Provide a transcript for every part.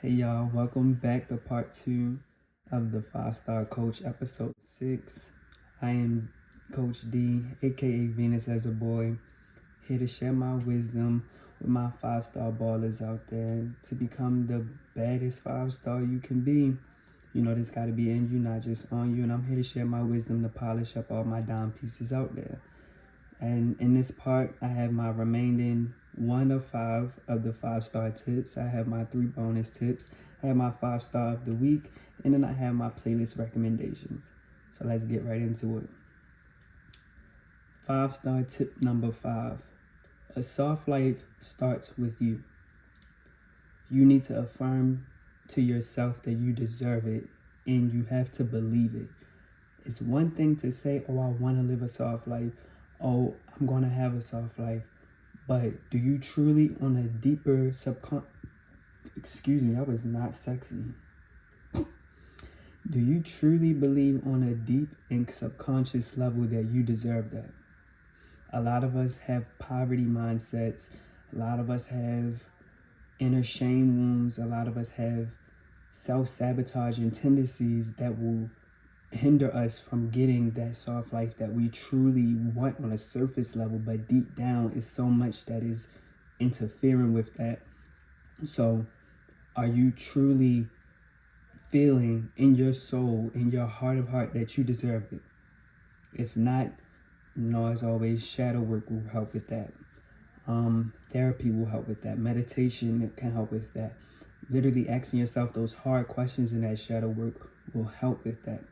Hey y'all, welcome back to part 2 of the 5-Star Coach episode 6. I am Coach D, aka Venus as a Boy, here to share my wisdom with my 5-star ballers out there to become the baddest 5-star you can be. You know, this gotta be in you, not just on you, and I'm here to share my wisdom to polish up all my dime pieces out there. And in this part, I have my remaining 1 of 5 of the 5-star tips. I have my 3 bonus tips. I have my 5-star of the week. And then I have my playlist recommendations. So let's get right into it. 5-star tip number 5. A soft life starts with you. You need to affirm to yourself that you deserve it. And you have to believe it. It's one thing to say, oh, I want to live a soft life. Oh, I'm going to have a soft life. But do you truly, on a deeper excuse me, that was not sexy. Do you truly believe on a deep and subconscious level that you deserve that? A lot of us have poverty mindsets. A lot of us have inner shame wounds. A lot of us have self-sabotaging tendencies that will hinder us from getting that soft life that we truly want on a surface level, but deep down is so much that is interfering with that. So are you truly feeling in your soul, in your heart of heart, that you deserve it? If not, as always, shadow work will help with that. Therapy will help with that. Meditation can help with that. Literally asking yourself those hard questions in that shadow work will help with that.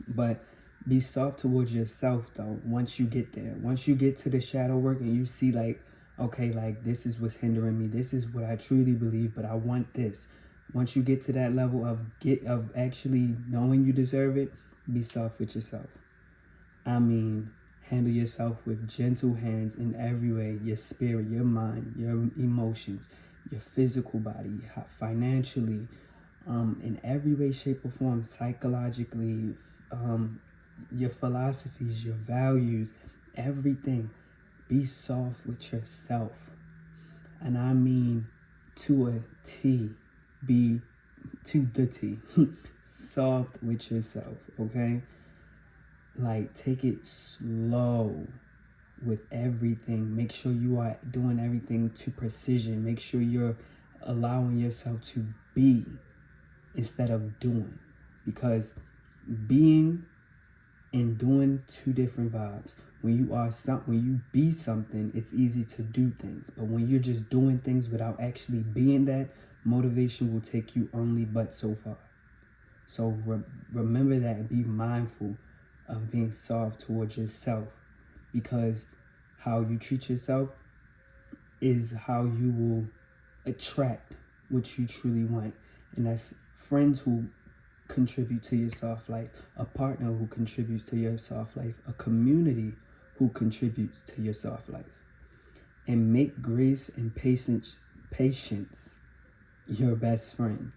But be soft towards yourself, though, once you get there. Once you get to the shadow work and you see, like, okay, like, this is what's hindering me. This is what I truly believe, but I want this. Once you get to that level of actually knowing you deserve it, be soft with yourself. I mean, handle yourself with gentle hands in every way. Your spirit, your mind, your emotions, your physical body, financially, in every way, shape, or form, psychologically, your philosophies, your values, everything. Be soft with yourself. And I mean to a T. Be to the T. Soft with yourself, okay? Like, take it slow with everything. Make sure you are doing everything to precision. Make sure you're allowing yourself to be instead of doing, because being and doing, two different vibes. When you be something, it's easy to do things, but when you're just doing things without actually being that, motivation will take you only but so far. So remember that and be mindful of being soft towards yourself, because how you treat yourself is how you will attract what you truly want. And that's friends who contribute to your soft life, a partner who contributes to your soft life, a community who contributes to your soft life. And make grace and patience your best friend.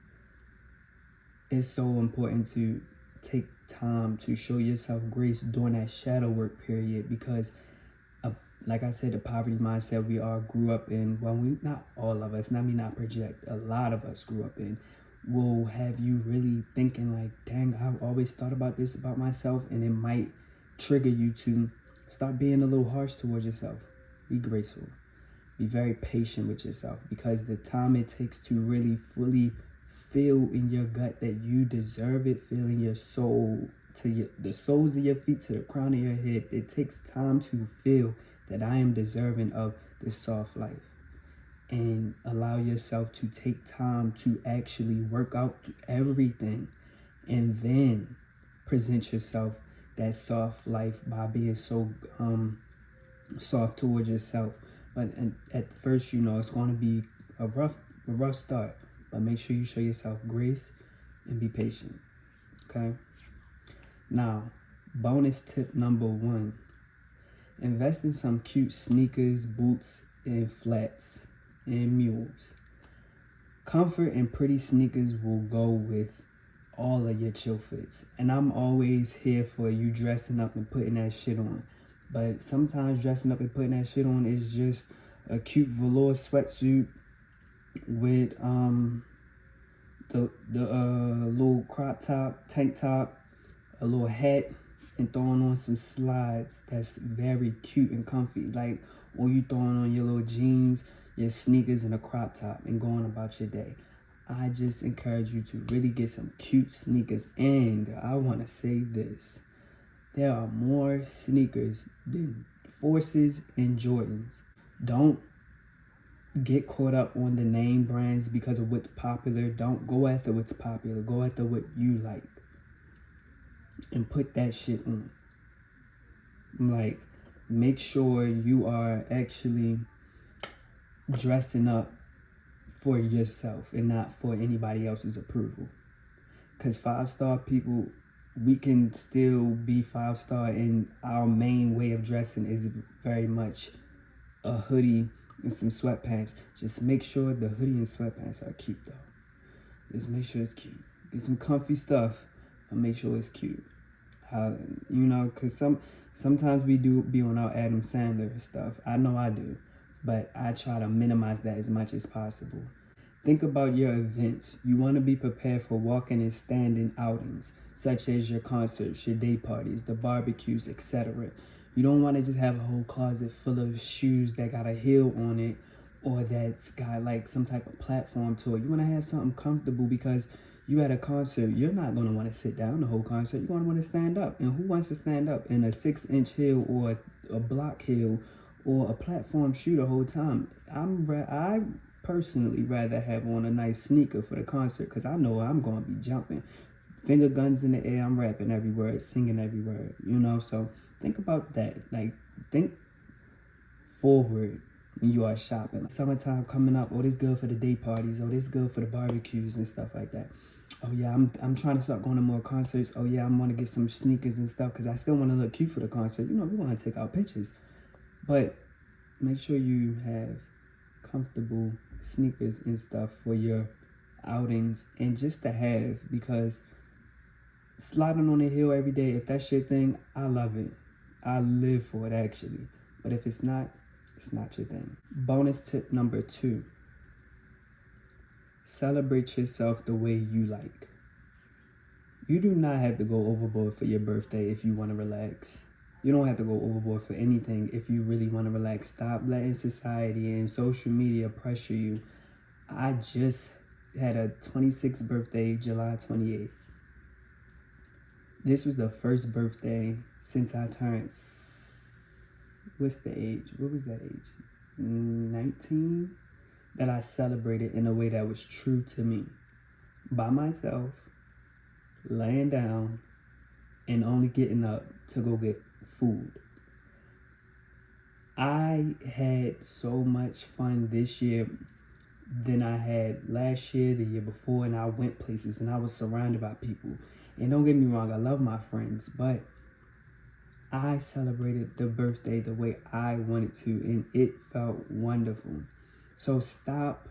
It's so important to take time to show yourself grace during that shadow work period, because like I said, the poverty mindset we all grew up in, well, not all of us, let me not project, a lot of us grew up in, will have you really thinking like, dang, I've always thought about this about myself, and it might trigger you to stop being a little harsh towards yourself. Be graceful. Be very patient with yourself, because the time it takes to really fully feel in your gut that you deserve it, feel in your soul, the soles of your feet to the crown of your head, it takes time to feel that I am deserving of this soft life. And allow yourself to take time to actually work out everything, and then present yourself that soft life by being so soft towards yourself. But at first, it's going to be a rough start, but make sure you show yourself grace and be patient. Okay. Now, bonus tip number 1. Invest in some cute sneakers, boots, and flats, and mules. Comfort and pretty sneakers will go with all of your chill fits. And I'm always here for you dressing up and putting that shit on. But sometimes dressing up and putting that shit on is just a cute velour sweatsuit with the little crop top, tank top, a little hat, and throwing on some slides that's very cute and comfy. Like, or you throwing on your little jeans, your sneakers, and a crop top and going about your day. I just encourage you to really get some cute sneakers. And I want to say this. There are more sneakers than Forces and Jordans. Don't get caught up on the name brands because of what's popular. Don't go after what's popular. Go after what you like. And put that shit on. Like, make sure you are actually dressing up for yourself and not for anybody else's approval. Because 5-star people, we can still be 5-star, and our main way of dressing is very much a hoodie and some sweatpants. Just make sure the hoodie and sweatpants are cute though. Just make sure it's cute. Get some comfy stuff, but make sure it's cute. Because sometimes we do be on our Adam Sandler stuff. I know I do, but I try to minimize that as much as possible. Think about your events. You want to be prepared for walking and standing outings, such as your concerts, your day parties, the barbecues, etc. You don't want to just have a whole closet full of shoes that got a heel on it or that's got like some type of platform to it. You want to have something comfortable because you at a concert, you're not going to want to sit down the whole concert. You're going to want to stand up. And who wants to stand up in a 6-inch heel or a block heel or a platform shoe the whole time? I personally rather have on a nice sneaker for the concert because I know I'm going to be jumping. Finger guns in the air, I'm rapping every word, singing every word, So think about that. Like, think forward when you are shopping. Summertime coming up, oh, this good for the day parties, oh, this good for the barbecues and stuff like that. Oh yeah, I'm trying to start going to more concerts. Oh yeah, I want to get some sneakers and stuff because I still want to look cute for the concert. We want to take our pictures. But make sure you have comfortable sneakers and stuff for your outings and just to have, because sliding on the hill every day, if that's your thing, I love it. I live for it actually. But if it's not your thing. Bonus tip number 2. Celebrate yourself the way you like. You do not have to go overboard for your birthday if you want to relax. You don't have to go overboard for anything if you really want to relax. Stop letting society and social media pressure you. I just had a 26th birthday, July 28th. This was the first birthday since I turned, what's the age? What was that age? 19? That I celebrated in a way that was true to me. By myself, laying down, and only getting up to go get food. I had so much fun this year than I had last year, the year before, and I went places and I was surrounded by people. And don't get me wrong, I love my friends, but I celebrated the birthday the way I wanted to, and it felt wonderful. So stop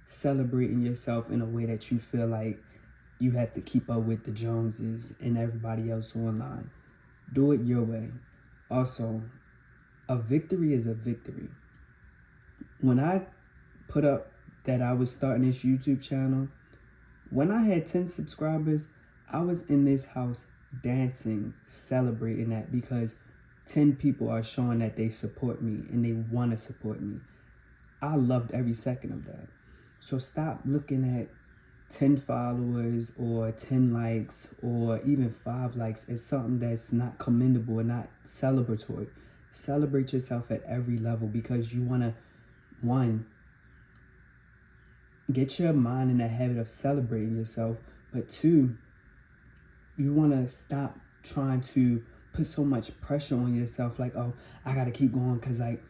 celebrating yourself in a way that you feel like you have to keep up with the Joneses and everybody else online. Do it your way. Also, a victory is a victory. When I put up that I was starting this YouTube channel, when I had 10 subscribers, I was in this house dancing, celebrating that because 10 people are showing that they support me and they want to support me. I loved every second of that. So stop looking at 10 followers or 10 likes or even 5 likes as something that's not commendable and not celebratory. Celebrate yourself at every level because you want to, 1, get your mind in the habit of celebrating yourself, but 2, you want to stop trying to put so much pressure on yourself like, oh, I got to keep going because like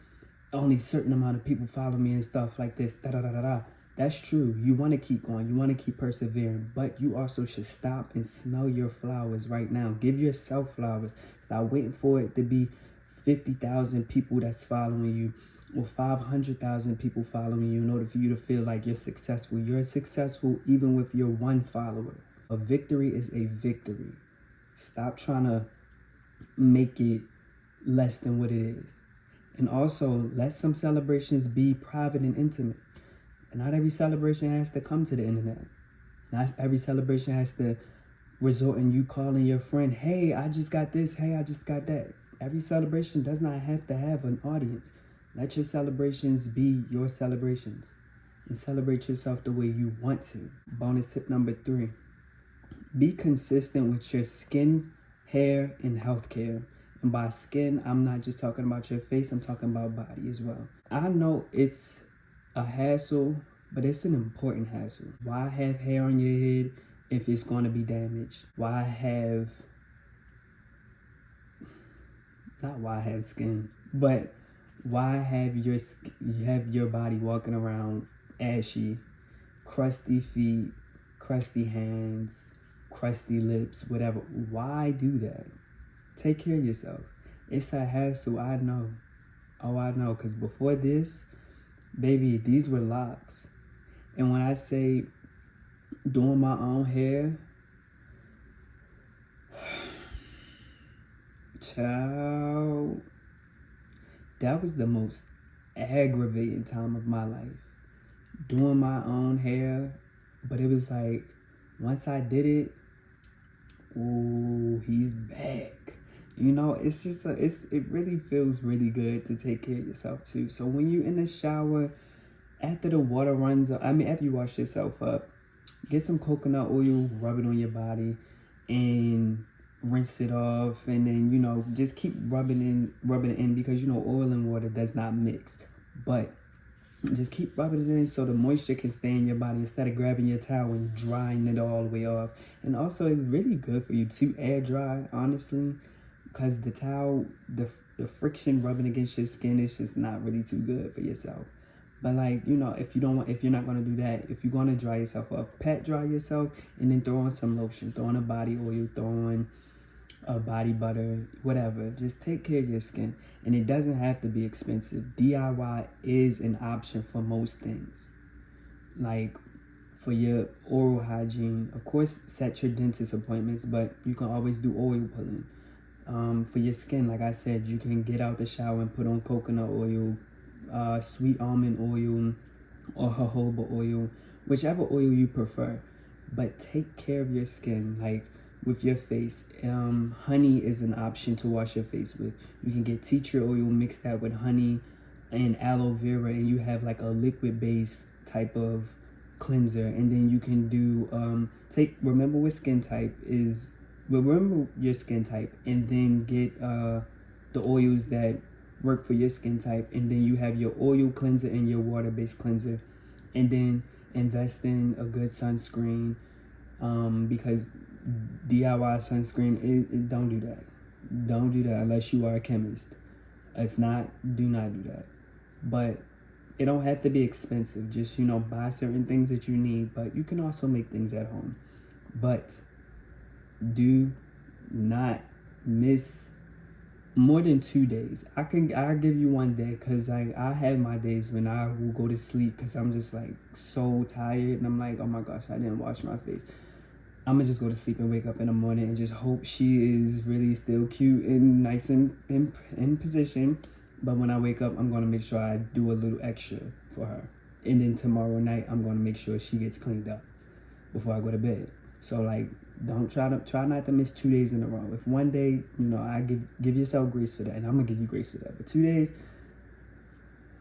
only a certain amount of people follow me and stuff like this, da-da-da-da-da. That's true. You want to keep going. You want to keep persevering, but you also should stop and smell your flowers right now. Give yourself flowers. Stop waiting for it to be 50,000 people that's following you or 500,000 people following you in order for you to feel like you're successful. You're successful even with your 1 follower. A victory is a victory. Stop trying to make it less than what it is. And also, let some celebrations be private and intimate. And not every celebration has to come to the internet. Not every celebration has to result in you calling your friend, hey, I just got this, hey, I just got that. Every celebration does not have to have an audience. Let your celebrations be your celebrations and celebrate yourself the way you want to. Bonus tip number 3, be consistent with your skin, hair, and health care. And by skin, I'm not just talking about your face, I'm talking about body as well. I know it's a hassle, but it's an important hassle. Why have hair on your head if it's going to be damaged? Why have skin, but why have your body walking around ashy, crusty feet, crusty hands, crusty lips, whatever? Why do that? Take care of yourself. It's a hassle, I know. Oh, I know, because before this, baby, these were locks. And when I say doing my own hair, child, that was the most aggravating time of my life. Doing my own hair, but it was like, once I did it, ooh, he's back. You know, it's just, it really feels really good to take care of yourself too. So when you're in the shower, after the water runs, after you wash yourself up, get some coconut oil, rub it on your body, and rinse it off. And then, you know, just keep rubbing it in because, you know, oil and water does not mix. But just keep rubbing it in so the moisture can stay in your body instead of grabbing your towel and drying it all the way off. And also, it's really good for you to air dry, honestly, because the towel, the friction rubbing against your skin is just not really too good for yourself. But like, you know, if you're not going to do that, if you're going to dry yourself off, pat dry yourself and then throw on some lotion, throw on a body oil, throw on a body butter, whatever. Just take care of your skin. And it doesn't have to be expensive. DIY is an option for most things. Like for your oral hygiene, of course, set your dentist appointments, but you can always do oil pulling. For your skin, like I said, you can get out the shower and put on coconut oil, sweet almond oil, or jojoba oil, whichever oil you prefer. But take care of your skin, like with your face. Honey is an option to wash your face with. You can get tea tree oil, mix that with honey and aloe vera, and you have like a liquid base type of cleanser. And then you can do remember your skin type, and then get the oils that work for your skin type, and then you have your oil cleanser and your water-based cleanser. And then invest in a good sunscreen, because DIY sunscreen, don't do that unless you are a chemist. If not, do not do that. But it don't have to be expensive. Just, you know, buy certain things that you need, but you can also make things at home. But do not miss more than 2 days. I'll give you 1 day, because I have my days when I will go to sleep because I'm just like so tired, and I'm like, oh my gosh, I didn't wash my face. I'm gonna just go to sleep and wake up in the morning and just hope she is really still cute and nice and in position. But when I wake up, I'm gonna make sure I do a little extra for her. And then tomorrow night, I'm gonna make sure she gets cleaned up before I go to bed. So like, don't try not to miss 2 days in a row. If 1 day, you know, I give yourself grace for that, and I'm gonna give you grace for that. But 2 days,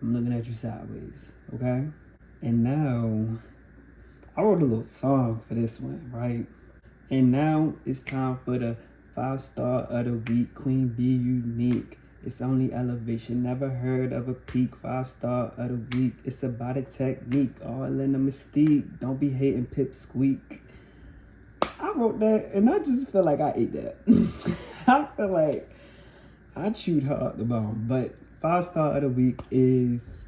I'm looking at you sideways, okay? And now, I wrote a little song for this one, right? And now it's time for the 5-star of the week. Queen Bee Unique. It's only elevation. Never heard of a peak. 5-star of the week. It's about a technique, all in the mystique. Don't be hating, pip squeak. I wrote that, and I just feel like I ate that. I feel like I chewed her up the bone. But 5-star of the week is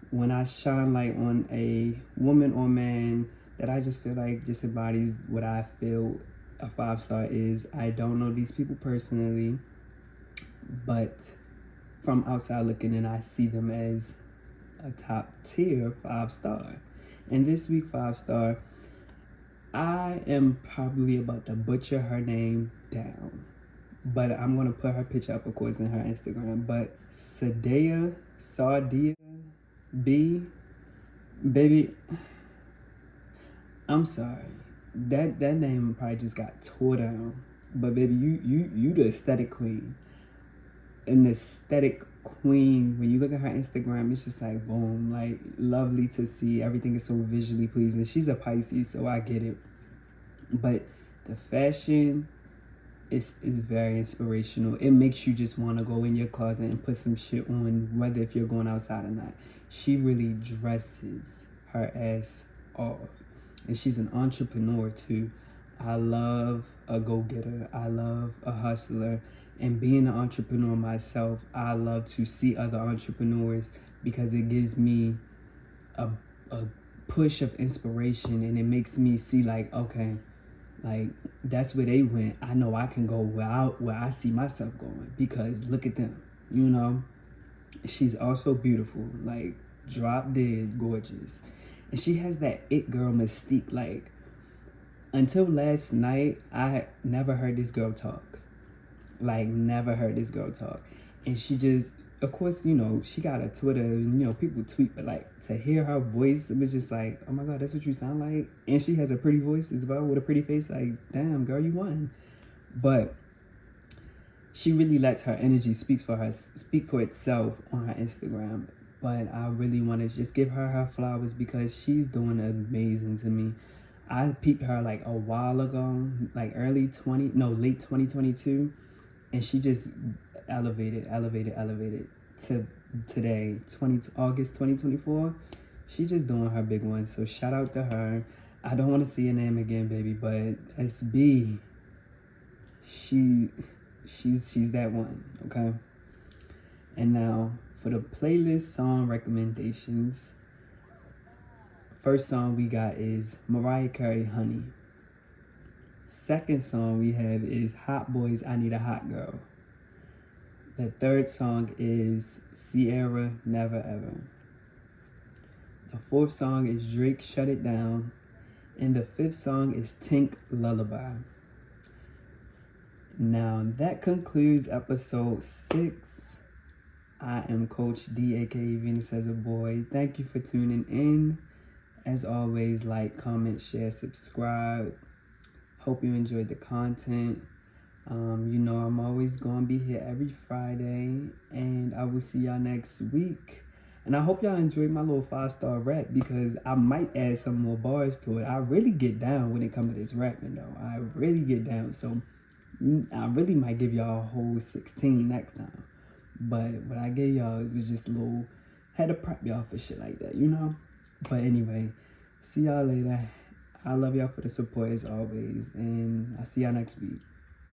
when I shine light on a woman or man that I just feel like just embodies what I feel a 5-star is. I don't know these people personally, but from outside looking in, I see them as a top tier 5-star. And this week, 5-star, I am probably about to butcher her name down, but I'm going to put her picture up, of course, in her Instagram. But Sadia B, baby, I'm sorry. that name probably just got tore down. But baby, you the aesthetic queen. An aesthetic queen. When you look at her Instagram, it's just like boom, like lovely to see. Everything is so visually pleasing. She's a Pisces, so I get it. But the fashion is very inspirational. It makes you just want to go in your closet and put some shit on, whether if you're going outside or not. She really dresses her ass off. And she's an entrepreneur too. I love a go-getter. I love a hustler. And being an entrepreneur myself, I love to see other entrepreneurs because it gives me a push of inspiration, and it makes me see like, okay, like that's where they went. I know I can go where I see myself going because look at them, you know. She's also beautiful, like drop dead gorgeous. And she has that it girl mystique. Like until last night, I never heard this girl talk. Like never heard this girl talk. And she just, of course, you know, she got a Twitter and, you know, people tweet, but like to hear her voice, it was just like, oh my God, that's what you sound like. And she has a pretty voice as well with a pretty face. Like, damn, girl, you won. But she really lets her energy speak for itself on her Instagram. But I really want to just give her flowers because she's doing amazing to me. I peeped her like a while ago, like late 2022. And she just elevated to today, August 2024. She just doing her big one. So shout out to her. I don't want to see her name again, baby, but SB, she's that one, okay? And now for the playlist song recommendations. First song we got is Mariah Carey, Honey. Second song we have is Hot Boys, I Need a Hot Girl. The third song is Sierra, Never Ever. The fourth song is Drake, Shut It Down. And the fifth song is Tink, Lullaby. Now that concludes episode 6. I am Coach D, aka Venus as a Boy. Thank you for tuning in. As always, like, comment, share, subscribe. Hope you enjoyed the content. You know I'm always going to be here every Friday. And I will see y'all next week. And I hope y'all enjoyed my little 5-star rap because I might add some more bars to it. I really get down when it comes to this rapping, though. I really get down. So I really might give y'all a whole 16 next time. But what I gave y'all was just a little... Had to prep y'all for shit like that, you know? But anyway, see y'all later. I love y'all for the support as always, and I'll see y'all next week.